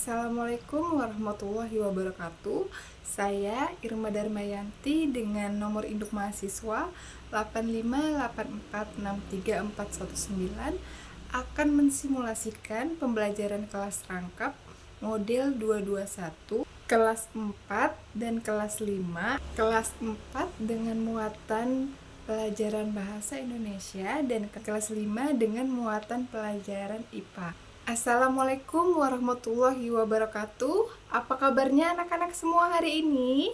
Assalamualaikum warahmatullahi wabarakatuh. Saya Irma Darmayanti dengan nomor induk mahasiswa 858463419 akan mensimulasikan pembelajaran kelas rangkap model 221 kelas 4 dan kelas 5. Kelas 4 dengan muatan pelajaran bahasa Indonesia dan kelas 5 dengan muatan pelajaran IPA. Assalamualaikum warahmatullahi wabarakatuh. Apa kabarnya anak-anak semua hari ini?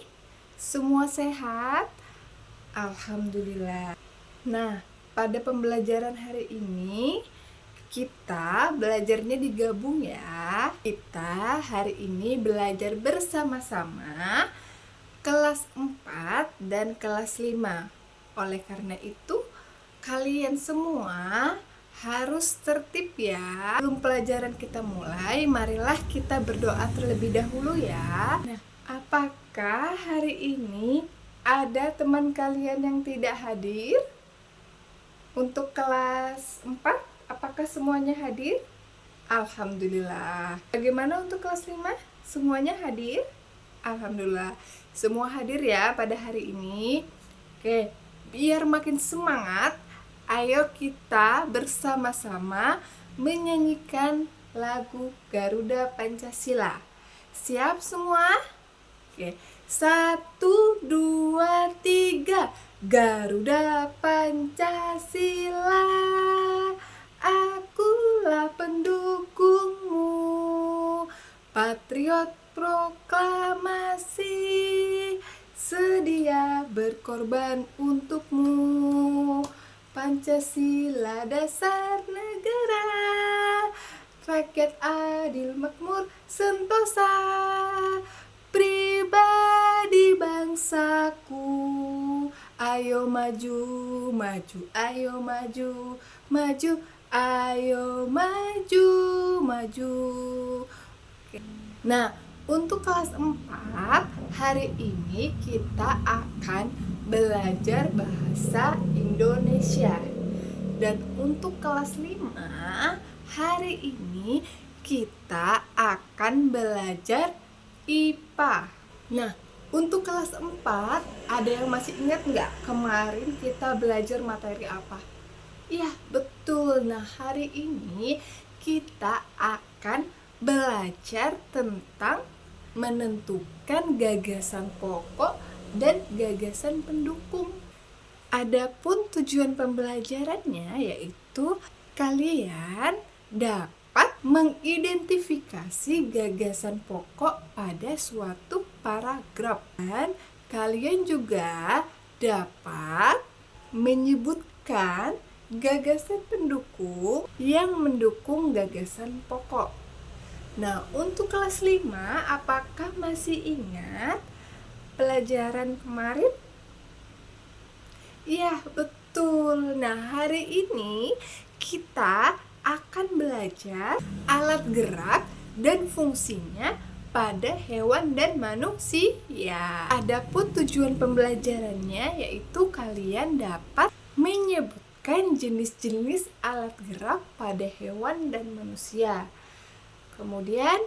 Semua sehat? Alhamdulillah. Nah, pada pembelajaran hari ini kita belajarnya digabung ya. Kita hari ini belajar bersama-sama kelas 4 dan kelas 5. Oleh karena itu, kalian semua harus tertib ya. Sebelum pelajaran kita mulai, marilah kita berdoa terlebih dahulu ya. Nah, apakah hari ini ada teman kalian yang tidak hadir? Untuk kelas 4, apakah semuanya hadir? Alhamdulillah. Bagaimana untuk kelas 5? Semuanya hadir? Alhamdulillah. Semua hadir ya pada hari ini. Oke, biar makin semangat, ayo kita bersama-sama menyanyikan lagu Garuda Pancasila. Siap semua? Oke, 1, 2, 3. Garuda Pancasila, akulah pendukungmu, patriot proklamasi, sedia berkorban untukmu. Pancasila dasar negara, rakyat adil makmur sentosa, pribadi bangsaku. Ayo maju, maju, ayo maju, maju, ayo maju, maju. Nah, untuk kelas 4 hari ini kita akan belajar bahasa Indonesia. Dan untuk kelas 5 hari ini kita akan belajar IPA. Nah, untuk kelas 4 ada yang masih ingat nggak kemarin kita belajar materi apa? Iya, betul. Nah, hari ini kita akan belajar tentang menentukan gagasan pokok dan gagasan pendukung. Adapun tujuan pembelajarannya yaitu kalian dapat mengidentifikasi gagasan pokok pada suatu paragraf, dan kalian juga dapat menyebutkan gagasan pendukung yang mendukung gagasan pokok. Nah, untuk kelas 5, apakah masih ingat pelajaran kemarin? Iya, betul. Nah, hari ini kita akan belajar alat gerak dan fungsinya pada hewan dan manusia. Adapun tujuan pembelajarannya yaitu kalian dapat menyebutkan jenis-jenis alat gerak pada hewan dan manusia. Kemudian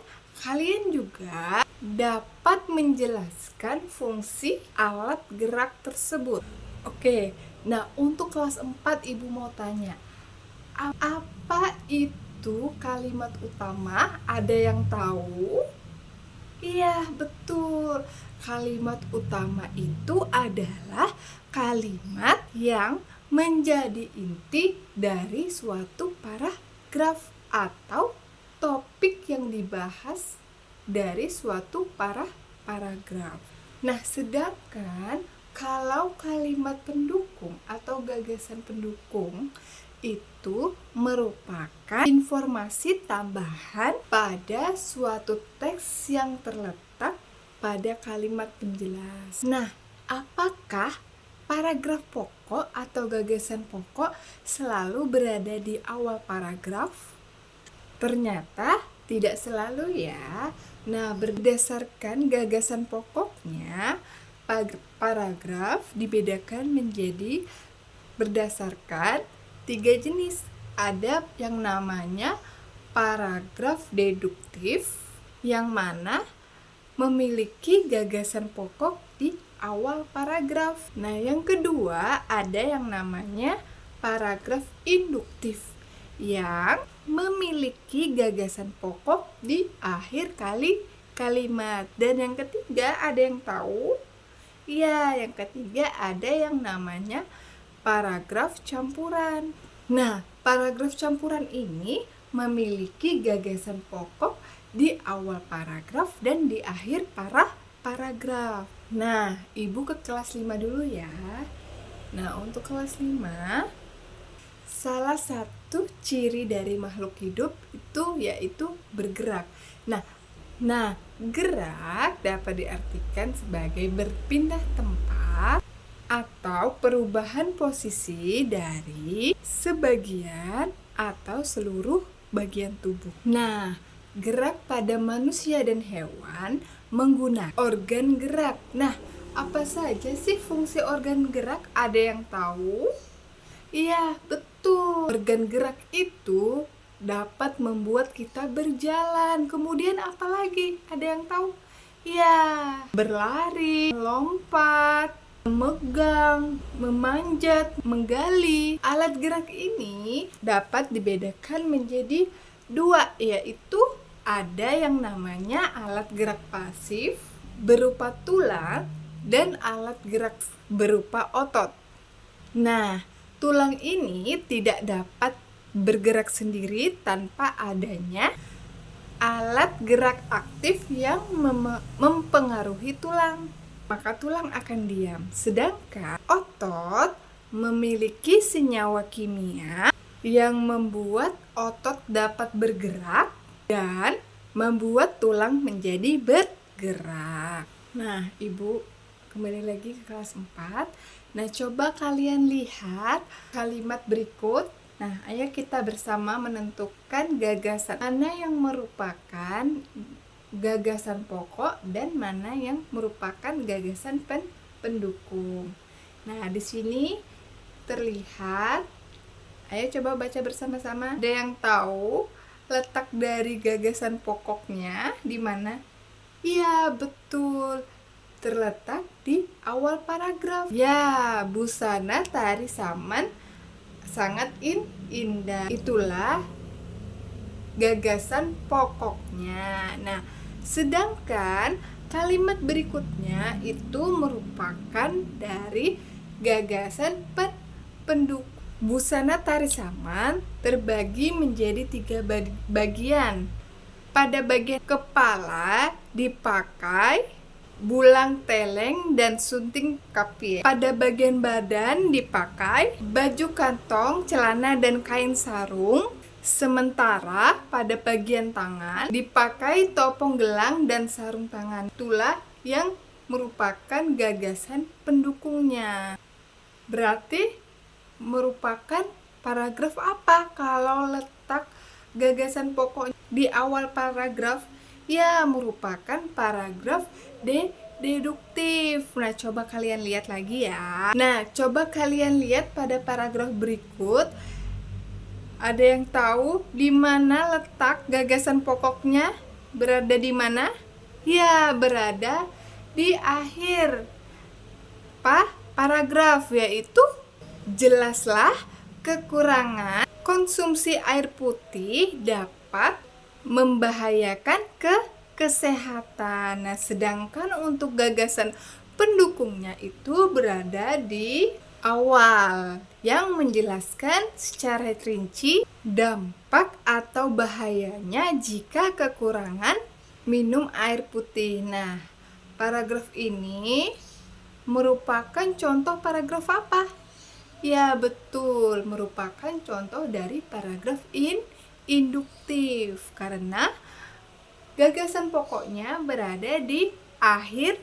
kalian juga dapat menjelaskan fungsi alat gerak tersebut. Oke, nah untuk kelas 4 Ibu mau tanya, apa itu kalimat utama? Ada yang tahu? Iya, betul. Kalimat utama itu adalah kalimat yang menjadi inti dari suatu paragraf atau topik yang dibahas dari suatu paragraf. Nah, sedangkan kalau kalimat pendukung atau gagasan pendukung itu merupakan informasi tambahan pada suatu teks yang terletak pada kalimat penjelas. Nah, apakah paragraf pokok atau gagasan pokok selalu berada di awal paragraf? Ternyata tidak selalu ya. Nah, berdasarkan gagasan pokoknya, paragraf dibedakan menjadi berdasarkan 3 jenis. Ada yang namanya paragraf deduktif, yang mana memiliki gagasan pokok di awal paragraf. Nah, yang kedua ada yang namanya paragraf induktif yang memiliki gagasan pokok di akhir kalimat. Dan yang ketiga ada yang tahu? Ya, yang ketiga ada yang namanya paragraf campuran. Nah, paragraf campuran ini memiliki gagasan pokok di awal paragraf dan di akhir paragraf. Nah, Ibu ke kelas 5 dulu ya. Nah, untuk kelas 5, salah satu ciri dari makhluk hidup itu yaitu bergerak. Nah, gerak dapat diartikan sebagai berpindah tempat atau perubahan posisi dari sebagian atau seluruh bagian tubuh. Nah, gerak pada manusia dan hewan menggunakan organ gerak. Nah, apa saja sih fungsi organ gerak? Ada yang tahu? Iya, betul. Organ gerak itu dapat membuat kita berjalan. Kemudian apa lagi? Ada yang tahu? Iya, berlari, melompat, memegang, memanjat, menggali. Alat gerak ini dapat dibedakan menjadi dua, yaitu ada yang namanya alat gerak pasif berupa tulang dan alat gerak berupa otot. Nah, tulang ini tidak dapat bergerak sendiri tanpa adanya alat gerak aktif yang mempengaruhi tulang. Maka tulang akan diam. Sedangkan otot memiliki senyawa kimia yang membuat otot dapat bergerak dan membuat tulang menjadi bergerak. Nah, Ibu kembali lagi ke kelas 4. Nah, coba kalian lihat kalimat berikut. Nah, ayo kita bersama menentukan gagasan mana yang merupakan gagasan pokok dan mana yang merupakan gagasan pendukung. Nah, di sini terlihat. Ayo coba baca bersama-sama. Ada yang tahu letak dari gagasan pokoknya di mana? Iya, betul. Terletak di awal paragraf. Ya, busana tari saman sangat indah. Itulah gagasan pokoknya. Nah, sedangkan kalimat berikutnya itu merupakan dari gagasan pendukung. Busana tari saman terbagi menjadi 3 bagian. Pada bagian kepala dipakai bulang teleng dan sunting kapie. Pada bagian badan dipakai baju kantong, celana dan kain sarung. Sementara pada bagian tangan dipakai topong gelang dan sarung tangan. Itulah yang merupakan gagasan pendukungnya. Berarti merupakan paragraf apa kalau letak gagasan pokok di awal paragraf? Ya, merupakan paragraf deduktif. Nah, coba kalian lihat lagi ya. Nah, coba kalian lihat pada paragraf berikut. Ada yang tahu di mana letak gagasan pokoknya? Berada di mana? Ya, berada di akhir paragraf, yaitu jelaslah kekurangan konsumsi air putih dapat membahayakan kesehatan. Nah, sedangkan untuk gagasan pendukungnya itu berada di awal yang menjelaskan secara rinci dampak atau bahayanya jika kekurangan minum air putih. Nah, paragraf ini merupakan contoh paragraf apa? Ya, betul, merupakan contoh dari paragraf induktif karena gagasan pokoknya berada di akhir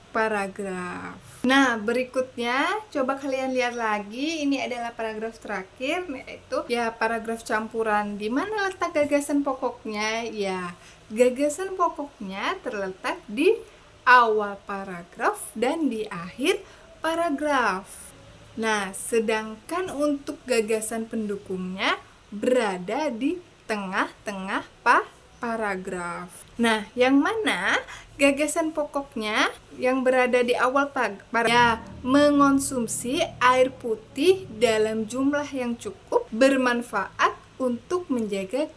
paragraf. Nah, berikutnya coba kalian lihat lagi. Ini adalah paragraf terakhir, yaitu ya paragraf campuran. Di mana letak gagasan pokoknya? Ya, gagasan pokoknya terletak di awal paragraf dan di akhir paragraf. Nah, sedangkan untuk gagasan pendukungnya berada di tengah-tengah paragraf. Nah, yang mana gagasan pokoknya yang berada di awal paragraf ya, mengonsumsi air putih dalam jumlah yang cukup bermanfaat untuk menjaga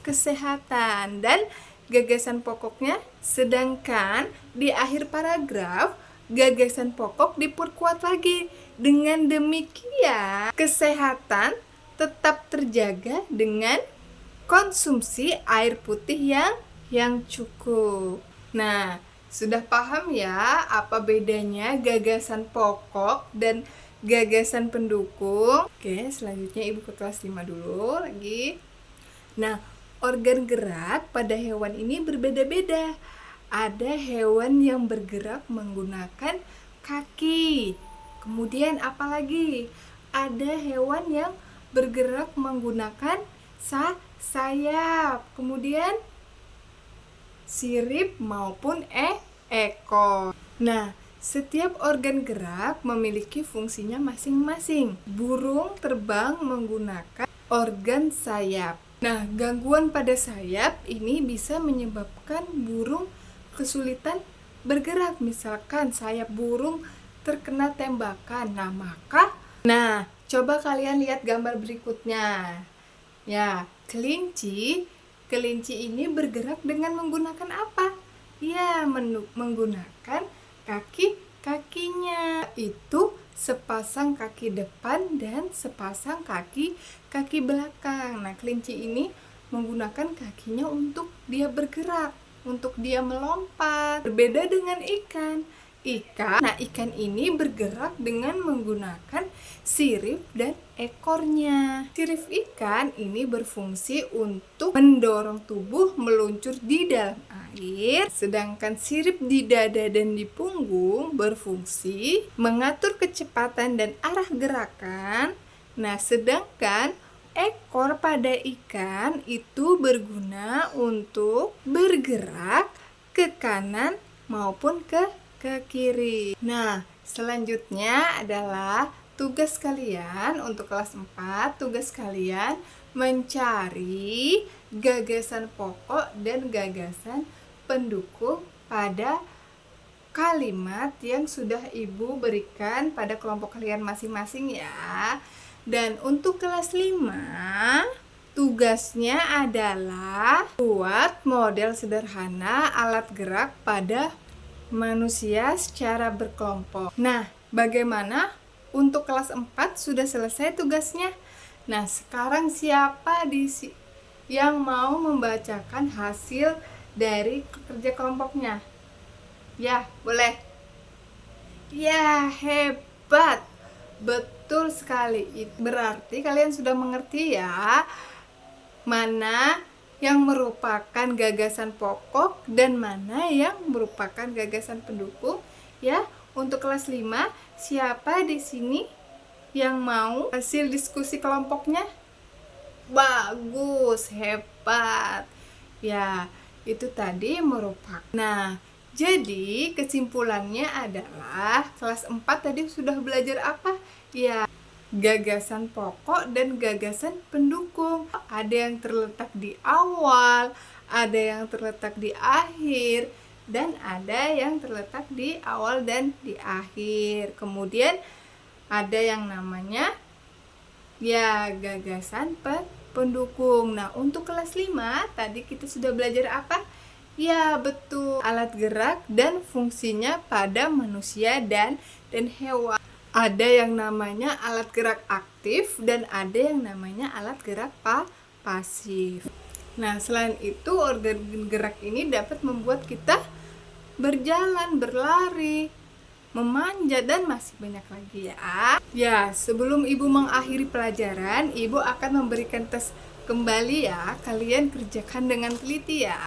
kesehatan, dan gagasan pokoknya. Sedangkan di akhir paragraf gagasan pokok diperkuat lagi. Dengan demikian kesehatan tetap terjaga dengan konsumsi air putih yang cukup. Nah, sudah paham ya apa bedanya gagasan pokok dan gagasan pendukung? Oke, selanjutnya Ibu ke kelas 5 dulu lagi. Nah, organ gerak pada hewan ini berbeda-beda. Ada hewan yang bergerak menggunakan kaki. Kemudian apalagi? Ada hewan yang bergerak menggunakan sayap. Kemudian sirip maupun ekor. Nah, setiap organ gerak memiliki fungsinya masing-masing. Burung terbang menggunakan organ sayap. Nah, gangguan pada sayap ini bisa menyebabkan burung kesulitan bergerak. Misalkan sayap burung terkena tembakan. Nah, coba kalian lihat gambar berikutnya. Ya, kelinci ini bergerak dengan menggunakan apa? Ya, menggunakan kakinya. Itu sepasang kaki depan dan sepasang kaki belakang. Nah, kelinci ini menggunakan kakinya untuk dia bergerak, untuk dia melompat. Berbeda dengan ikan. Ikan ini bergerak dengan menggunakan sirip dan ekornya. Sirip ikan ini berfungsi untuk mendorong tubuh meluncur di dalam air, sedangkan sirip di dada dan di punggung berfungsi mengatur kecepatan dan arah gerakan. Nah, sedangkan ekor pada ikan itu berguna untuk bergerak ke kanan maupun ke kiri. Nah, selanjutnya adalah tugas kalian untuk kelas 4. Tugas kalian mencari gagasan pokok dan gagasan pendukung pada kalimat yang sudah Ibu berikan pada kelompok kalian masing-masing ya. Dan untuk kelas 5, tugasnya adalah buat model sederhana alat gerak pada manusia secara berkelompok. Nah, bagaimana untuk kelas 4 sudah selesai tugasnya? Nah, sekarang siapa yang mau membacakan hasil dari kerja kelompoknya? Ya, boleh. Ya, hebat. Betul sekali. Berarti kalian sudah mengerti ya mana yang merupakan gagasan pokok dan mana yang merupakan gagasan pendukung ya. Untuk kelas 5, siapa di sini yang mau hasil diskusi kelompoknya? Bagus, hebat. Ya, itu tadi merupakan. Nah, jadi kesimpulannya adalah kelas 4 tadi sudah belajar apa? Ya, gagasan pokok dan gagasan pendukung. Ada yang terletak di awal, ada yang terletak di akhir, dan ada yang terletak di awal dan di akhir. Kemudian ada yang namanya ya gagasan pendukung. Nah, untuk kelas 5 tadi kita sudah belajar apa? Ya, betul. Alat gerak dan fungsinya pada manusia dan hewan. Ada yang namanya alat gerak aktif dan ada yang namanya alat gerak pasif. Nah, selain itu organ gerak ini dapat membuat kita berjalan, berlari, memanjat, dan masih banyak lagi ya. Ya, sebelum Ibu mengakhiri pelajaran, Ibu akan memberikan tes kembali ya. Kalian kerjakan dengan teliti ya.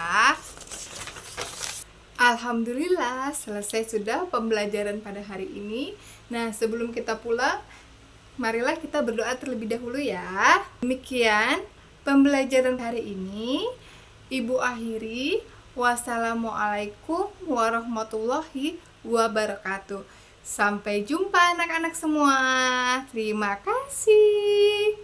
Alhamdulillah, selesai sudah pembelajaran pada hari ini. Nah, sebelum kita pulang, marilah kita berdoa terlebih dahulu ya. Demikian pembelajaran hari ini. Ibu akhiri. Wassalamualaikum warahmatullahi wabarakatuh. Sampai jumpa anak-anak semua. Terima kasih.